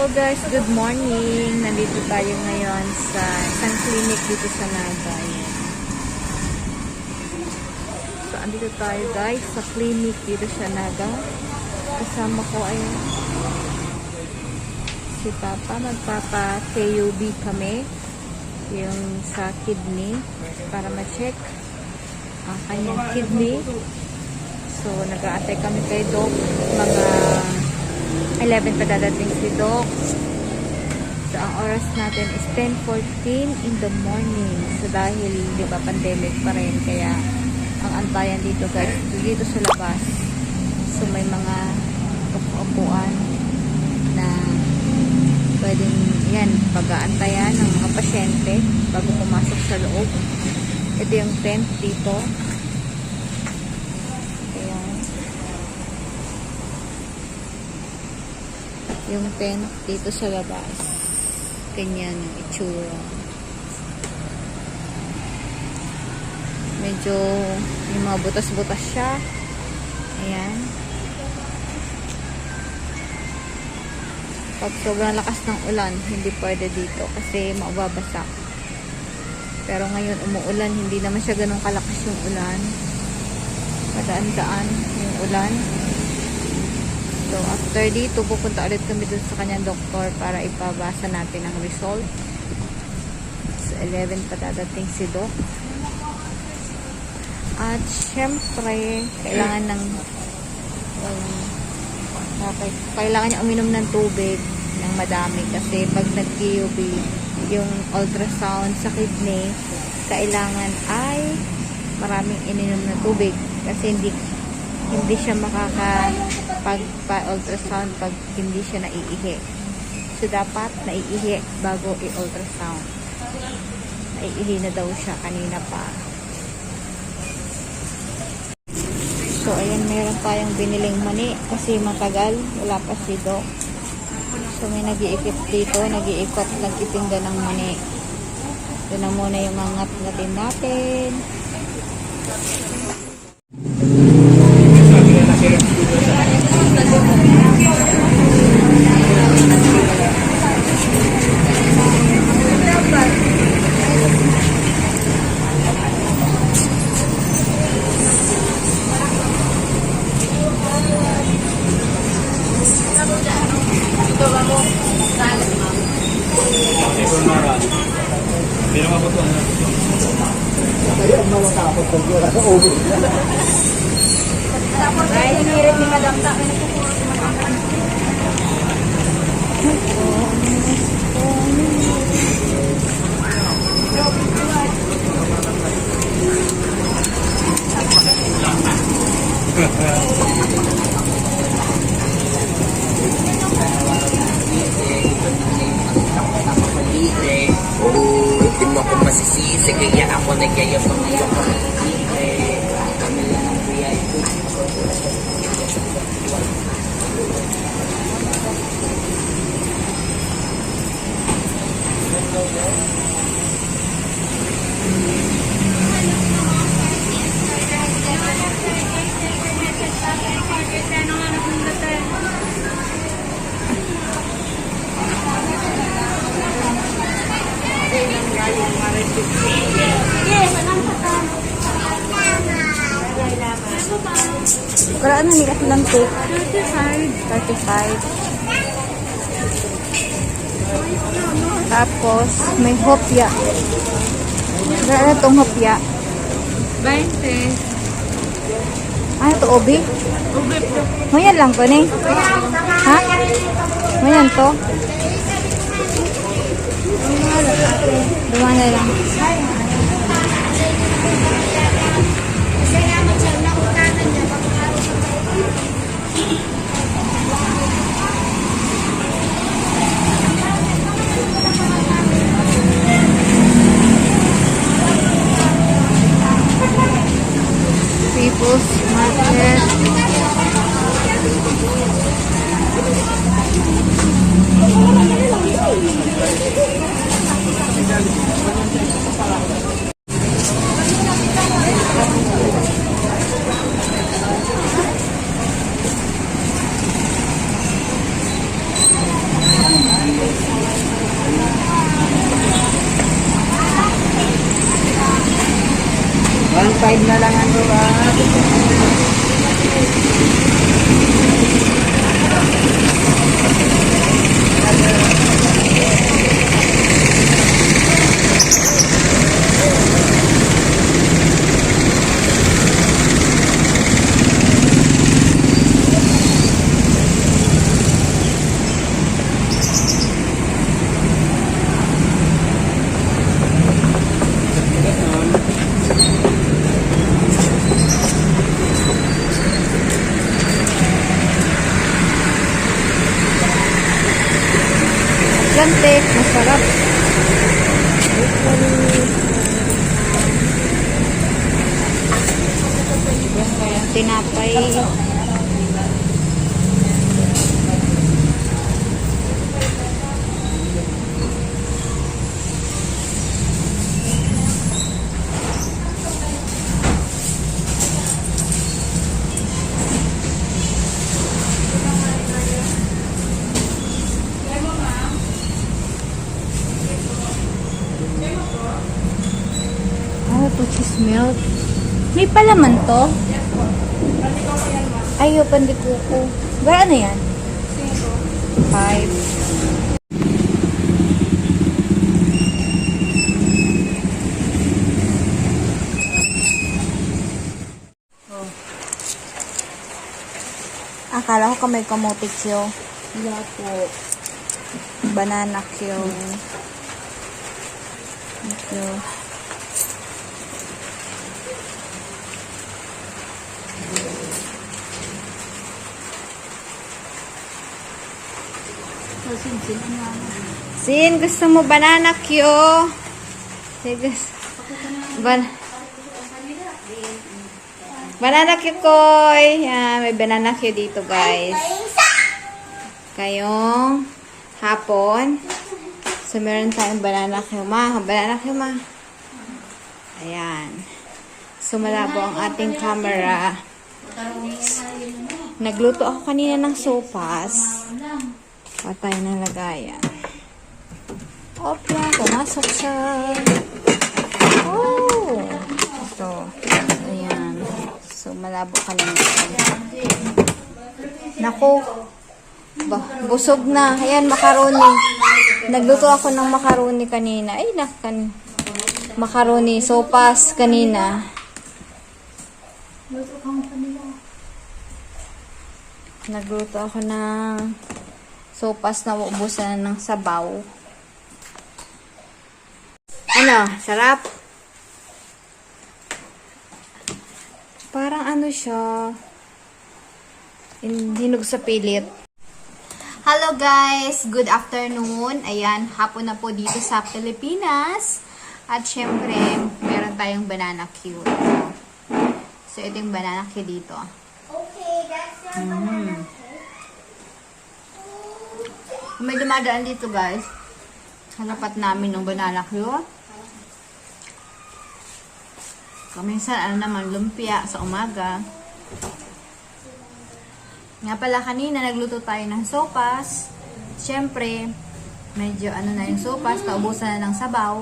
Hello guys, good morning. Nandito tayo ngayon sa isang clinic dito sa Naga. So, andito tayo guys sa clinic dito sa Naga. Kasama ko ay si Papa. Magpapa-KUB kami. Yung sa kidney para ma-check ang kanyang kidney. So, nag-aantay kami kay Doc. Mga 11 pa dadating si Doc. So, ang oras natin is 10:14 in the morning. So, dahil, di ba, pandemic pa rin. Kaya, ang antayan dito, guys, dito sa labas. So, may mga upuan na pwedeng, yan, pag-aantayan ng mga pasyente bago pumasok sa loob. Ito yung tent dito. Yung tent dito sa labas. Ganyan yung itsura. Medyo yung mga butas-butas siya. Ayan. Pag sobrang lakas ng ulan, hindi pwede dito kasi mababasa. Pero ngayon umuulan, hindi naman siya ganun kalakas yung ulan. Padaan-daan yung ulan. So, after dito, pupunta ulit kami dun sa kanyang doktor para ipabasa natin ang result. So, 11 pa dadating si Doc. At, syempre, kailangan niya uminom ng tubig ng madami kasi pag nag-KUB, yung ultrasound sa kidney, kailangan ay maraming ininom ng tubig kasi hindi siya pag-ultrasound pag hindi siya naiihi. So, dapat naiihi bago i-ultrasound. Naiihi na daw siya kanina pa. So, ayan, meron tayong biniling mani kasi matagal. Wala pa si Doc. So, may nag-iikot dito. Nag-iikot, nag-itinda ng mani. Ito na muna yung ngat-ngatin natin. Ay, hinirit ni Madam Ta. Di mo ako masisisi kaya ako nagyayo sa iyo ko kami lang ang VIP. Karaan na nikas lang cake. 35. Tapos, may hopya. Karaan itong hopya. 20. Ah, ito obi? Ube po. Ngayon lang ko ni. Ha? Ngayon to? Dumana lang. People's Market. Gante, masarap. Tinapay. Oh, to cheese milk. May palaman to? Ayo, pandikuko. Ba, ano yan? 5. Oh. Akala ko kamay kamote kyo. Wala po. Banana kyo. Thank you. Sin na. Sin, gusto mo banana kyo? Sige. Banana kyo, koy. Yan, may banana kyo dito, guys. Kayong hapon. So, meron tayong banana kyo, ma. Banana kyo, ma. Ayan. So, malabo ang ating camera. Nagluto ako kanina ng sopas. Patay na lagayan. Opla, pumasok siya. Oh! Ito. Ayan. So, malabo ka lang ito. Naku. Busog na. Ayan, macaroni. Nagluto ako ng macaroni kanina. Ay, macaroni. Sopas kanina. Nagluto ako ng sopas na uubusan ng sabaw. Ano? Sarap? Parang ano siya, hinog sa pilit. Hello guys! Good afternoon. Ayan, hapon na po dito sa Pilipinas. At syempre, meron tayong banana cue. So, ito yung banana cue dito. Okay, that's your banana cake. May dumadaan dito guys. Hanapat namin ng banana cue. Kaminsan, ano naman, lumpia sa umaga. Nga pala kanina, nagluto tayo ng sopas. Siyempre, medyo ano na yung sopas, naubusan na ng sabaw.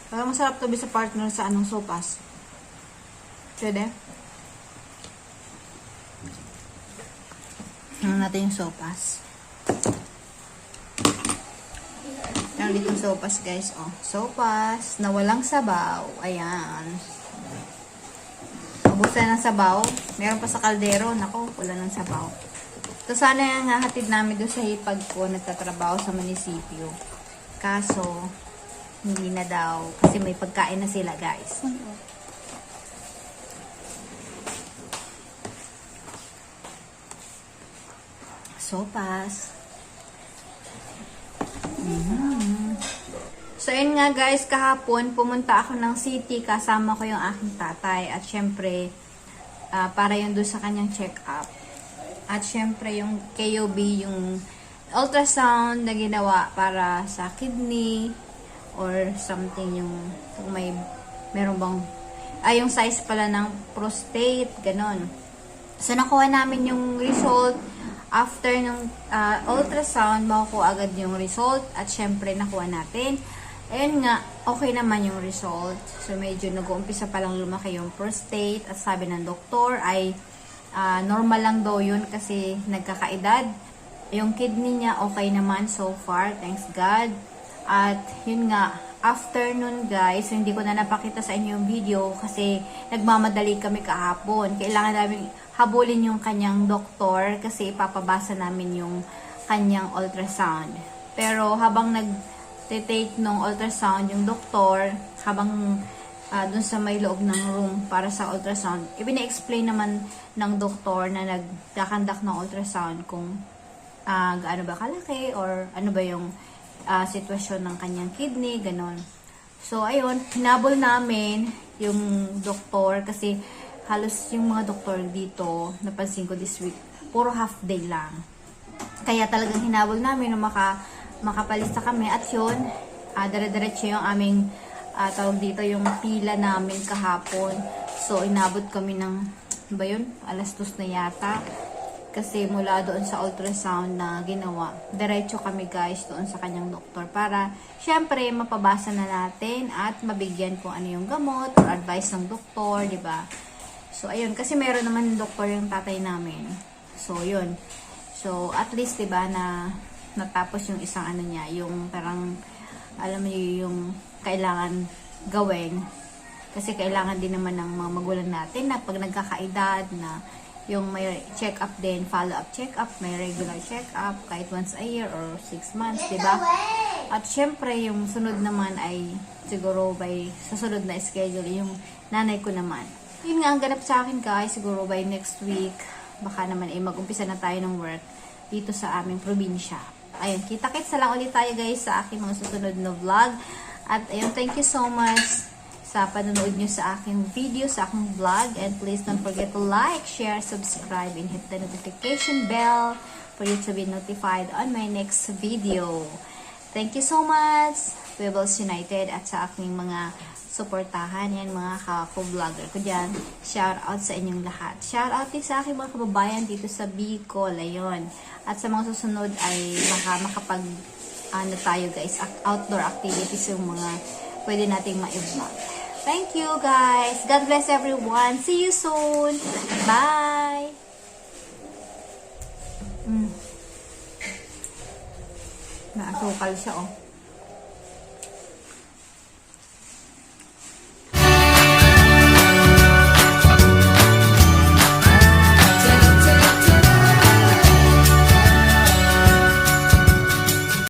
Parang masarap to be sa partner sa anong sopas. Pwede? Ano natin yung sopas. Meron dito sopas guys. Oh, sopas na walang sabaw. Ayan. Ubusan ng sabaw. Meron pa sa kaldero. Nako, wala ng sabaw. Ito sana yung hahatid namin doon sa hipag ko. Nagtatrabaho sa munisipyo. Kaso, hindi na daw. Kasi may pagkain na sila guys. Sopas. So, yun nga guys, kahapon, pumunta ako ng city, kasama ko yung aking tatay. At syempre, para yun doon sa kanyang check-up. At syempre, yung KOB, yung ultrasound na ginawa para sa kidney or something, yung kung meron bang, yung size pala ng prostate, ganon. So, nakuha namin yung result. after ng ultrasound, makukuha agad yung result at syempre nakuha natin. Ayun nga, okay naman yung result. So, medyo nag-uumpisa pa lang lumaki yung prostate at sabi ng doktor ay normal lang daw yun kasi nagkakaedad. Yung kidney niya okay naman so far, thanks God. At yun nga, after nun guys, so hindi ko na napakita sa inyo yung video kasi nagmamadali kami kahapon. Kailangan namin habulin yung kanyang doktor kasi ipapabasa namin yung kanyang ultrasound. Pero habang take nung ultrasound yung doktor, habang dun sa may loob ng room para sa ultrasound, ibina-explain naman ng doktor na nagkakandak ng ultrasound kung gaano ba kalaki or ano ba yung sitwasyon ng kanyang kidney, ganon. So, ayun, hinabol namin yung doktor kasi halos yung mga doktor dito, napansin ko this week, puro half day lang. Kaya talagang hinabol namin na makapalista kami at yun, dire-diretso yung aming tawag dito yung pila namin kahapon. So, inabot kami ng, ano ba yun? Alas 2 na yata. Kasi mula doon sa ultrasound na ginawa, diretso kami guys doon sa kanyang doktor para syempre mapabasa na natin at mabigyan kung ano yung gamot or advice ng doktor, di ba? So, ayun. Kasi meron naman yung doktor yung tatay namin. So, yun. So, at least, di ba, na natapos yung isang ano niya, yung parang, alam mo yung kailangan gawin. Kasi kailangan din naman ng mga magulang natin na pag nagkakaedad na yung may check-up din, follow-up check-up, may regular check-up, kahit once a year or 6 months, di ba? At syempre, yung sunod naman ay siguro by susunod na schedule, yung nanay ko naman. Yun nga ang ganap sa akin guys, siguro by next week, baka naman ay mag-umpisa na tayo ng work dito sa aming probinsya. Ayun, kita-kits na lang ulit tayo guys sa aking mga susunod na vlog. At ayun, thank you so much sa panonood nyo sa aking video, sa aking vlog. And please don't forget to like, share, subscribe, and hit the notification bell for you to be notified on my next video. Thank you so much, Pebbles United, at sa aking mga suportahan, yan mga ka-vlogger ko dyan. Shout out sa inyong lahat. Shout out din sa aking mga kababayan dito sa Bicol, ayun. At sa mga susunod ay baka makapag ano tayo guys, outdoor activities yung mga pwede nating ma-vlog. Thank you guys. God bless everyone. See you soon. Bye. Naasukal siya oh.